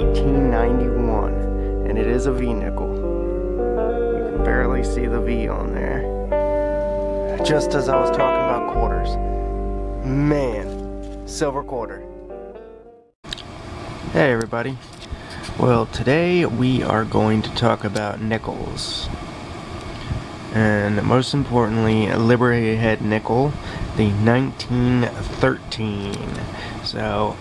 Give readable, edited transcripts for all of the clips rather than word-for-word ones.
1891, and it is a V-nickel. You can barely see the V on there. Just as I was talking about quarters. Man, silver quarter. Hey everybody. Well, today we are going to talk about nickels. And most importantly, Liberty Head nickel, the 1913. So,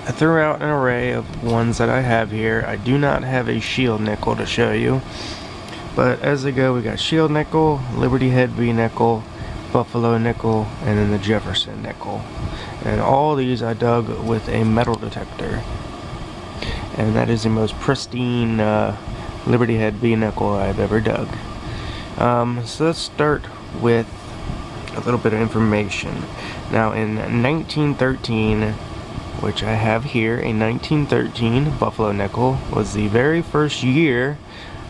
I threw out an array of ones that I have here. I do not have a shield nickel to show you. But as they go, we got shield nickel, Liberty Head V nickel, Buffalo nickel, and then the Jefferson nickel. And all these I dug with a metal detector. And that is the most pristine Liberty Head V nickel I've ever dug. So let's start with a little bit of information. Now in 1913, which I have here, a 1913 Buffalo nickel was the very first year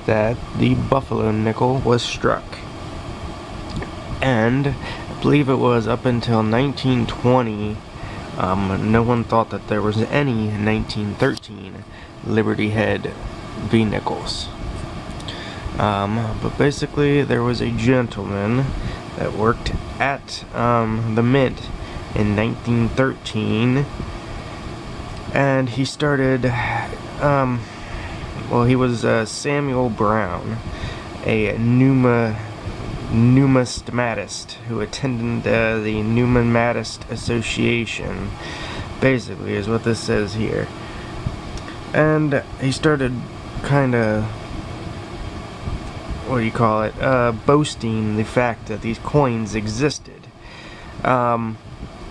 that the Buffalo nickel was struck. And I believe it was up until 1920, no one thought that there was any 1913 Liberty Head V nickels. But basically there was a gentleman that worked at the mint in 1913, and he started, well, he was Samuel Brown, a numismatist who attended the Numismatist Association, basically is what this says here. And he started kind of, what do you call it, boasting the fact that these coins existed.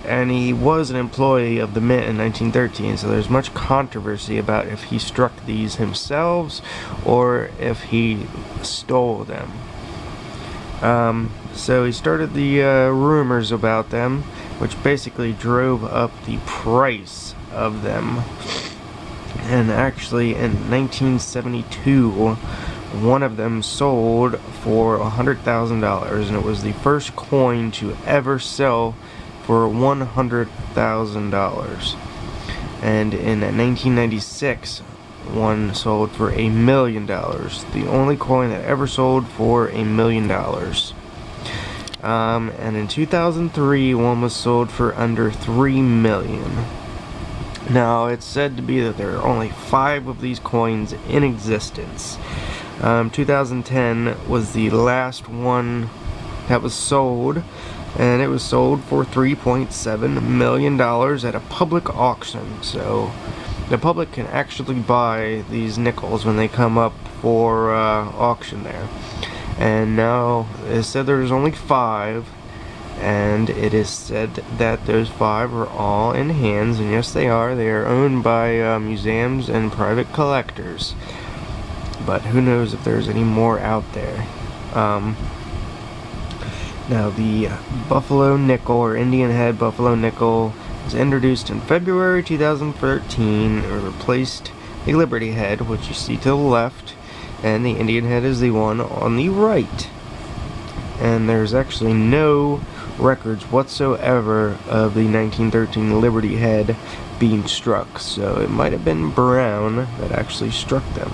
And he was an employee of the mint in 1913, so there's much controversy about if he struck these himself or if he stole them. So he started the rumors about them, which basically drove up the price of them. And actually in 1972, one of them sold for $100,000, and it was the first coin to ever sell for $100,000. And in 1996, one sold for $1 million. The only coin that ever sold for $1 million. And in 2003, one was sold for under $3 million. Now, it's said to be that there are only 5 of these coins in existence. 2010 was the last one that was sold, and it was sold for $3.7 million at a public auction. So the public can actually buy these nickels when they come up for auction there. And now it said there's only 5, and it is said that those 5 are all in hands, and yes they are. They are owned by museums and private collectors. But who knows if there's any more out there. Now the Buffalo nickel, or Indian Head Buffalo nickel, was introduced in February 2013. It replaced the Liberty Head, which you see to the left, and the Indian Head is the one on the right. And there's actually no records whatsoever of the 1913 Liberty Head being struck, so it might have been Brown that actually struck them.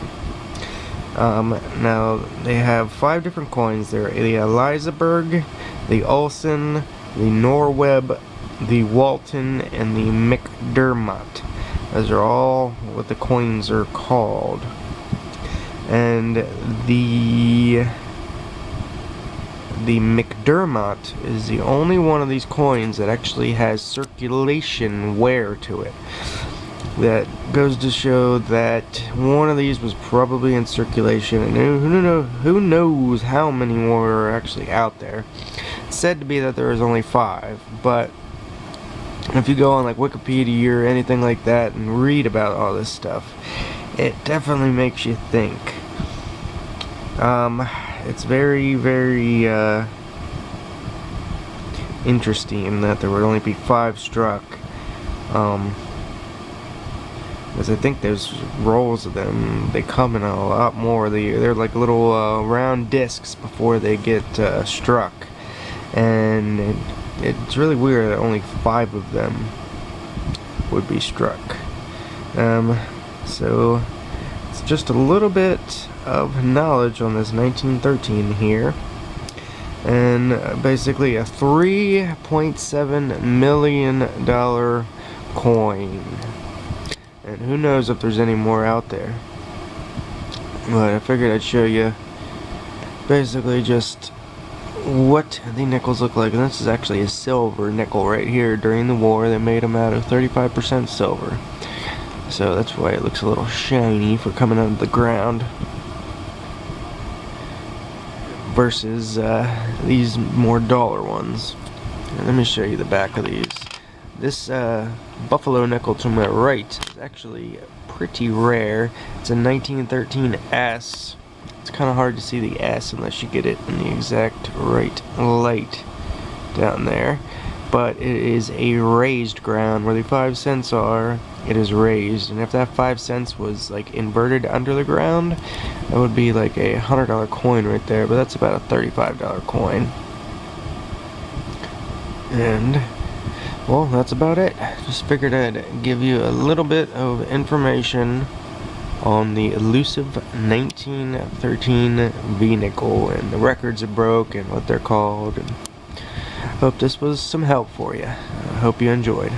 Now, they have 5 different coins. They're the Elizaberg, the Olsen, the Norweb, the Walton, and the McDermott. Those are all what the coins are called. And the McDermott is the only one of these coins that actually has circulation wear to it. That goes to show that one of these was probably in circulation, and who knows how many more are actually out there. It's said to be that there is only 5, but if you go on like Wikipedia or anything like that and read about all this stuff, it definitely makes you think. It's very, very interesting that there would only be 5 struck. Because I think there's rolls of them. They come in a lot more. They're like little round discs before they get struck. And it's really weird that only 5 of them would be struck. So it's just a little bit of knowledge on this 1913 here. And basically a $3.7 million coin. And who knows if there's any more out there. But I figured I'd show you basically just what the nickels look like. And this is actually a silver nickel right here. During the war they made them out of 35% silver. So that's why it looks a little shiny for coming out of the ground. Versus these more dollar ones. And let me show you the back of these. This buffalo nickel to my right is actually pretty rare. It's a 1913 S. It's kind of hard to see the S unless you get it in the exact right light down there. But it is a raised ground where the 5 cents are. It is raised, and if that 5 cents was like inverted under the ground, that would be like a $100 coin right there, but that's about a $35 coin. And well, that's about it. Just figured I'd give you a little bit of information on the elusive 1913 V-nickel and the records it broke and what they're called. And hope this was some help for you. I hope you enjoyed.